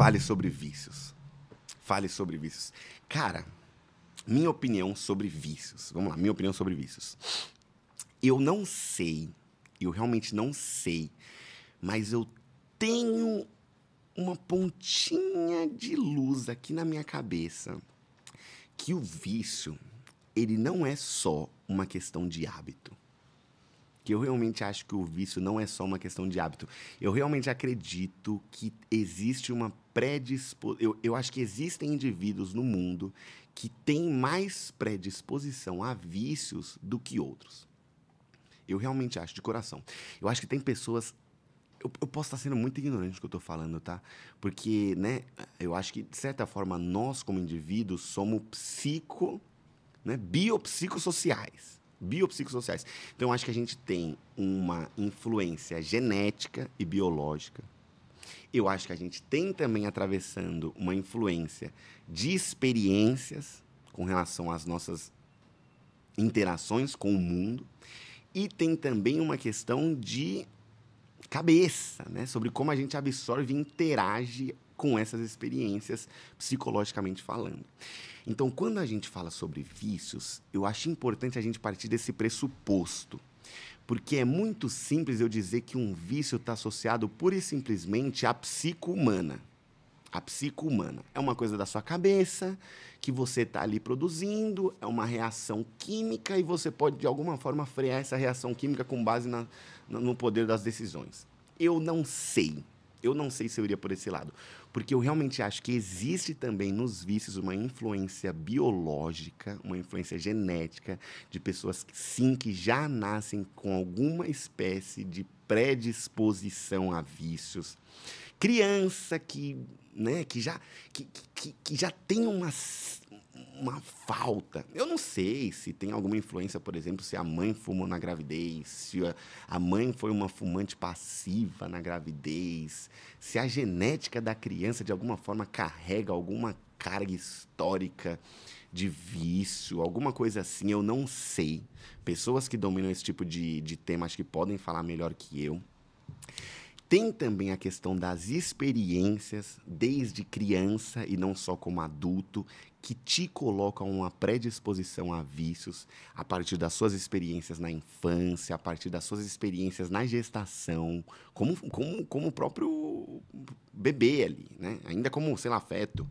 Fale sobre vícios. Fale sobre vícios. Cara, minha opinião sobre vícios. Vamos lá, minha opinião sobre vícios. Eu não sei, eu realmente não sei, mas eu tenho uma pontinha de luz aqui na minha cabeça que o vício, ele não é só uma questão de hábito. Que eu realmente acho que o vício não é só uma questão de hábito. Eu realmente acredito que existe uma predisposição. Eu acho que existem indivíduos no mundo que têm mais predisposição a vícios do que outros. Eu realmente acho, de coração. Eu acho que tem pessoas. Eu posso estar sendo muito ignorante do que eu estou falando, tá? Porque, né, eu acho que, de certa forma, nós, como indivíduos, somos biopsicossociais. Biopsicossociais. Então, eu acho que a gente tem uma influência genética e biológica. Eu acho que a gente tem também atravessando uma influência de experiências com relação às nossas interações com o mundo. E tem também uma questão de cabeça, né? Sobre como a gente absorve e interage com essas experiências, psicologicamente falando. Então, quando a gente fala sobre vícios, eu acho importante a gente partir desse pressuposto. Porque é muito simples eu dizer que um vício está associado pura e simplesmente à psique humana. A psique humana é uma coisa da sua cabeça, que você está ali produzindo, é uma reação química e você pode, de alguma forma, frear essa reação química com base no poder das decisões. Eu não sei se eu iria por esse lado, porque eu realmente acho que existe também nos vícios uma influência biológica, uma influência genética de pessoas que, sim, que já nascem com alguma espécie de predisposição a vícios. Criança que, né, que já tem uma falta. Eu não sei se tem alguma influência, por exemplo, se a mãe fumou na gravidez, se a mãe foi uma fumante passiva na gravidez, se a genética da criança, de alguma forma, carrega alguma carga histórica de vício, alguma coisa assim, eu não sei. Pessoas que dominam esse tipo de tema acho que podem falar melhor que eu. Tem também a questão das experiências, desde criança e não só como adulto, que te colocam uma predisposição a vícios a partir das suas experiências na infância, a partir das suas experiências na gestação, como o próprio bebê ali, né? Ainda como, sei lá, feto,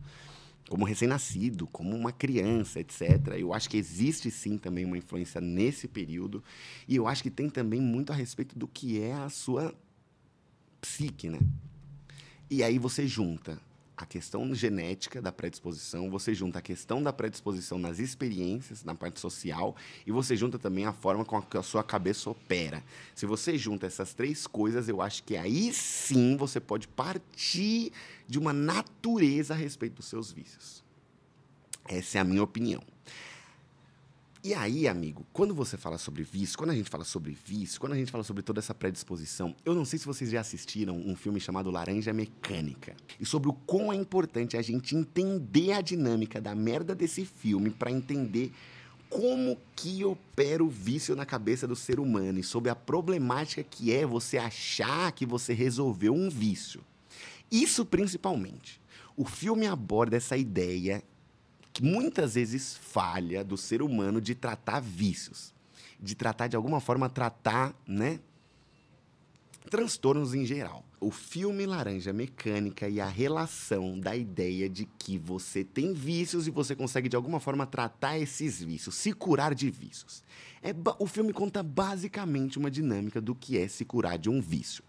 como recém-nascido, como uma criança, etc. Eu acho que existe sim também uma influência nesse período e eu acho que tem também muito a respeito do que é a sua psique, né? E aí você junta a questão genética da predisposição, você junta a questão da predisposição nas experiências, na parte social, e você junta também a forma com que a sua cabeça opera. Se você junta essas três coisas, eu acho que aí sim você pode partir de uma natureza a respeito dos seus vícios. Essa é a minha opinião. E aí, amigo, quando você fala sobre vício, quando a gente fala sobre vício, quando a gente fala sobre toda essa predisposição, eu não sei se vocês já assistiram um filme chamado Laranja Mecânica. E sobre o quão é importante a gente entender a dinâmica da merda desse filme para entender como que opera o vício na cabeça do ser humano e sobre a problemática que é você achar que você resolveu um vício. Isso principalmente. O filme aborda essa ideia que muitas vezes falha do ser humano de tratar vícios, de tratar, de alguma forma, tratar, né, transtornos em geral. O filme Laranja Mecânica e a relação da ideia de que você tem vícios e você consegue, de alguma forma, tratar esses vícios, se curar de vícios. O filme conta basicamente uma dinâmica do que é se curar de um vício.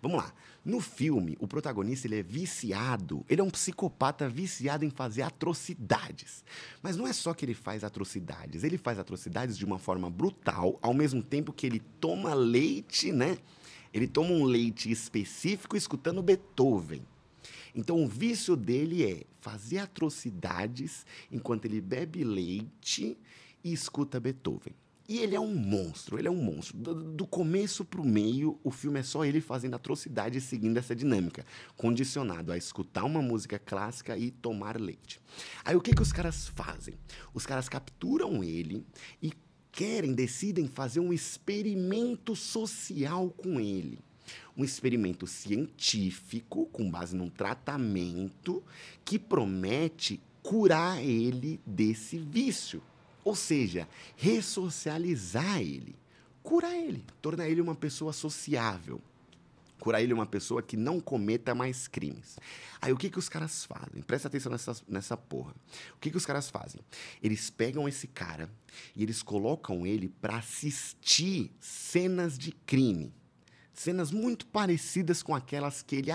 Vamos lá. No filme, o protagonista ele é viciado, ele é um psicopata viciado em fazer atrocidades. Mas não é só que ele faz atrocidades de uma forma brutal, ao mesmo tempo que ele toma leite, né? Ele toma um leite específico escutando Beethoven. Então, o vício dele é fazer atrocidades enquanto ele bebe leite e escuta Beethoven. E ele é um monstro, ele é um monstro. Do começo para o meio, o filme é só ele fazendo atrocidades seguindo essa dinâmica, condicionado a escutar uma música clássica e tomar leite. Aí o que os caras fazem? Os caras capturam ele e decidem fazer um experimento social com ele. Um experimento científico, com base num tratamento, que promete curar ele desse vício. Ou seja, ressocializar ele. Curar ele, tornar ele uma pessoa sociável. Curar ele uma pessoa que não cometa mais crimes. Aí o que os caras fazem? Presta atenção nessa porra. O que os caras fazem? Eles pegam esse cara e eles colocam ele para assistir cenas de crime. Cenas muito parecidas com aquelas que ele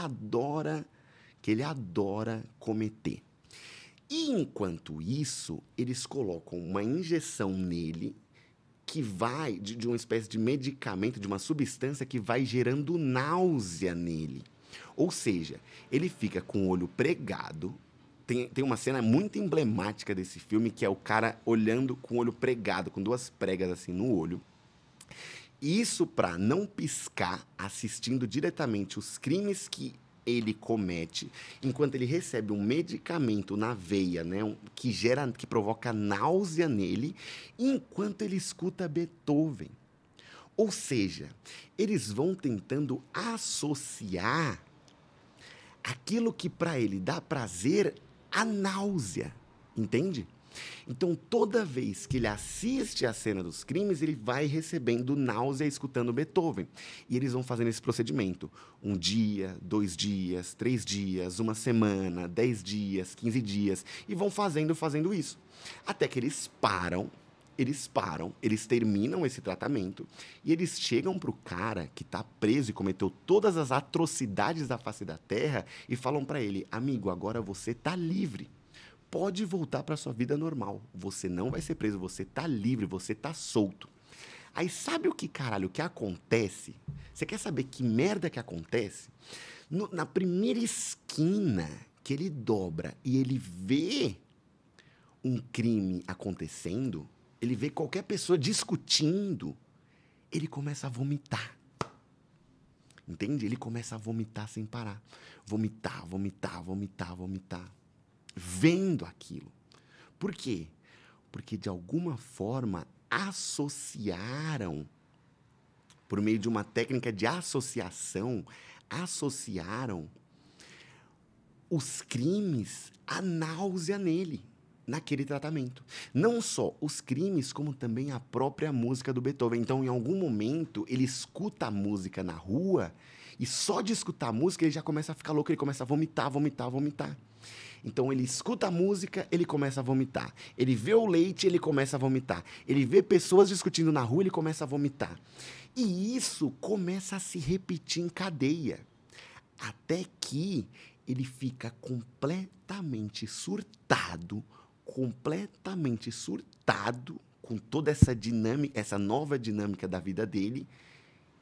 adora cometer. E enquanto isso, eles colocam uma injeção nele que vai, de uma espécie de medicamento, de uma substância que vai gerando náusea nele. Ou seja, ele fica com o olho pregado. Tem uma cena muito emblemática desse filme, que é o cara olhando com o olho pregado, com duas pregas assim no olho. Isso para não piscar, assistindo diretamente os crimes que ele comete, enquanto ele recebe um medicamento na veia, né, que provoca náusea nele, enquanto ele escuta Beethoven. Ou seja, eles vão tentando associar aquilo que para ele dá prazer à náusea, entende? Então, toda vez que ele assiste a cena dos crimes, ele vai recebendo náusea escutando Beethoven. E eles vão fazendo esse procedimento. 1 dia, 2 dias, 3 dias, 1 semana, 10 dias, 15 dias. E vão fazendo isso. Até que eles param, eles terminam esse tratamento e eles chegam pro cara que tá preso e cometeu todas as atrocidades da face da terra e falam para ele: amigo, agora você tá livre. Pode voltar para sua vida normal. Você não vai ser preso, você tá livre, você tá solto. Aí sabe o que caralho que acontece? Você quer saber que merda que acontece? Na primeira esquina que ele dobra e ele vê um crime acontecendo, ele vê qualquer pessoa discutindo, ele começa a vomitar. Entende? Ele começa a vomitar sem parar. Vomitar, vomitar, vomitar, vomitar. Vendo aquilo. Por quê? Porque, de alguma forma, associaram, por meio de uma técnica de associação, associaram os crimes à náusea nele, naquele tratamento. Não só os crimes, como também a própria música do Beethoven. Então, em algum momento, ele escuta a música na rua e só de escutar a música ele já começa a ficar louco, ele começa a vomitar, vomitar, vomitar. Então, ele escuta a música, ele começa a vomitar. Ele vê o leite, ele começa a vomitar. Ele vê pessoas discutindo na rua, ele começa a vomitar. E isso começa a se repetir em cadeia. Até que ele fica completamente surtado com toda essa dinâmica, essa nova dinâmica da vida dele,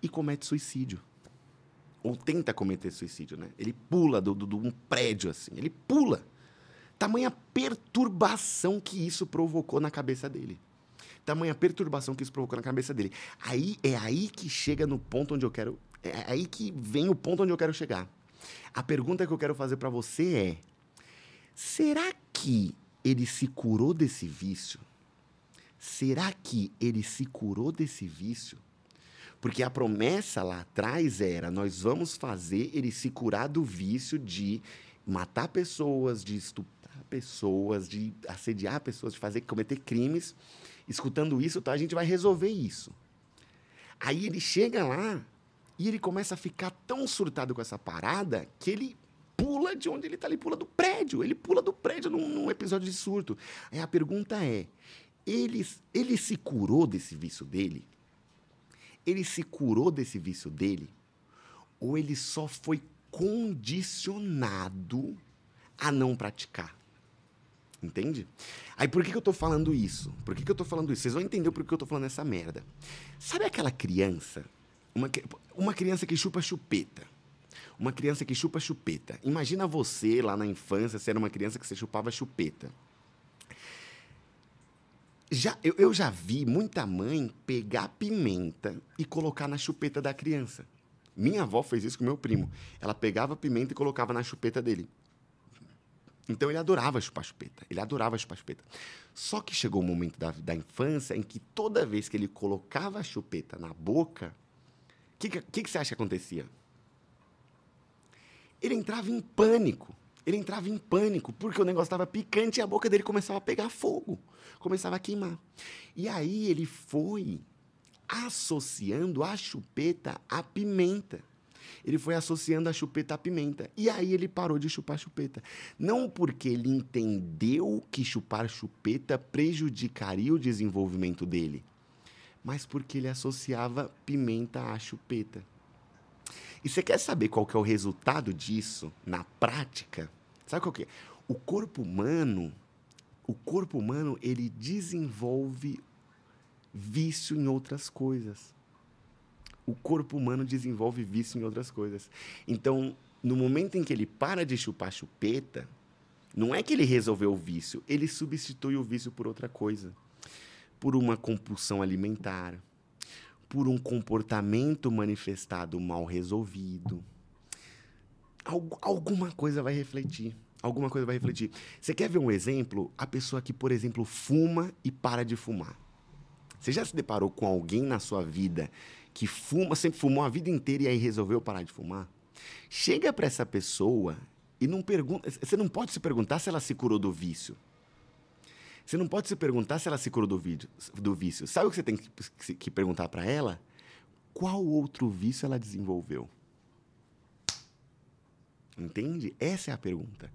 e comete suicídio. Ou tenta cometer suicídio, né? Ele pula de um prédio, assim. Ele pula. Tamanha perturbação que isso provocou na cabeça dele. Tamanha perturbação que isso provocou na cabeça dele. É aí que chega no ponto onde eu quero... É aí que vem o ponto onde eu quero chegar. A pergunta que eu quero fazer para você é: será que ele se curou desse vício? Será que ele se curou desse vício? Porque a promessa lá atrás era: nós vamos fazer ele se curar do vício de matar pessoas, de estuprar pessoas, de assediar pessoas, de cometer crimes. Escutando isso, tá, a gente vai resolver isso. Aí ele chega lá e ele começa a ficar tão surtado com essa parada que ele pula de onde ele tá, ele pula do prédio. Ele pula do prédio num episódio de surto. Aí a pergunta é: ele se curou desse vício dele? Ele se curou desse vício dele? Ou ele só foi condicionado a não praticar? Entende? Aí por que eu tô falando isso? Vocês vão entender por que eu tô falando essa merda. Sabe aquela criança? Uma criança que chupa chupeta. Uma criança que chupa chupeta. Imagina você lá na infância, você era uma criança que você chupava chupeta. Eu já vi muita mãe pegar pimenta e colocar na chupeta da criança. Minha avó fez isso com meu primo. Ela pegava pimenta e colocava na chupeta dele. Então, ele adorava chupar chupeta. Só que chegou um momento da infância em que toda vez que ele colocava a chupeta na boca, o que você acha que acontecia? Ele entrava em pânico. Ele entrava em pânico, porque o negócio estava picante e a boca dele começava a pegar fogo, começava a queimar. E aí ele foi associando a chupeta à pimenta. Ele foi associando a chupeta à pimenta. E aí ele parou de chupar chupeta. Não porque ele entendeu que chupar chupeta prejudicaria o desenvolvimento dele, mas porque ele associava pimenta à chupeta. E você quer saber qual que é o resultado disso na prática? Sabe qual que é? O corpo humano, ele desenvolve vício em outras coisas. O corpo humano desenvolve vício em outras coisas. Então, no momento em que ele para de chupar chupeta, não é que ele resolveu o vício, ele substitui o vício por outra coisa. Por uma compulsão alimentar, por um comportamento manifestado mal resolvido. Alguma coisa vai refletir. Alguma coisa vai refletir. Você quer ver um exemplo? A pessoa que, por exemplo, fuma e para de fumar. Você já se deparou com alguém na sua vida que fuma, sempre fumou a vida inteira e aí resolveu parar de fumar? Chega para essa pessoa e não pergunta. Você não pode se perguntar se ela se curou do vício. Você não pode se perguntar se ela se curou do vício. Sabe o que você tem que perguntar para ela? Qual outro vício ela desenvolveu? Entende? Essa é a pergunta.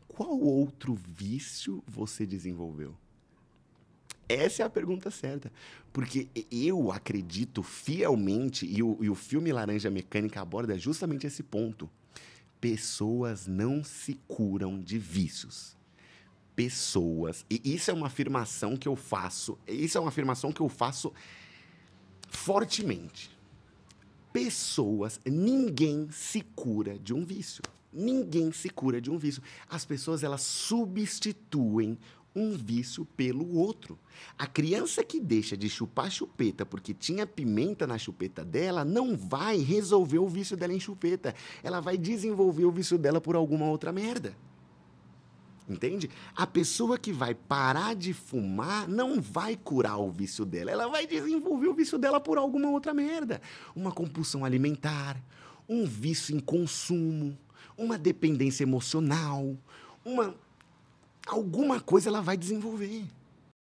Qual outro vício você desenvolveu? Essa é a pergunta certa. Porque eu acredito fielmente, e o filme Laranja Mecânica aborda justamente esse ponto. Pessoas não se curam de vícios. Pessoas, e isso é uma afirmação que eu faço, fortemente. Pessoas, ninguém se cura de um vício. Ninguém se cura de um vício. As pessoas, elas substituem um vício pelo outro. A criança que deixa de chupar chupeta porque tinha pimenta na chupeta dela, não vai resolver o vício dela em chupeta. Ela vai desenvolver o vício dela por alguma outra merda. Entende? A pessoa que vai parar de fumar não vai curar o vício dela. Ela vai desenvolver o vício dela por alguma outra merda. Uma compulsão alimentar, um vício em consumo, uma dependência emocional, alguma coisa ela vai desenvolver.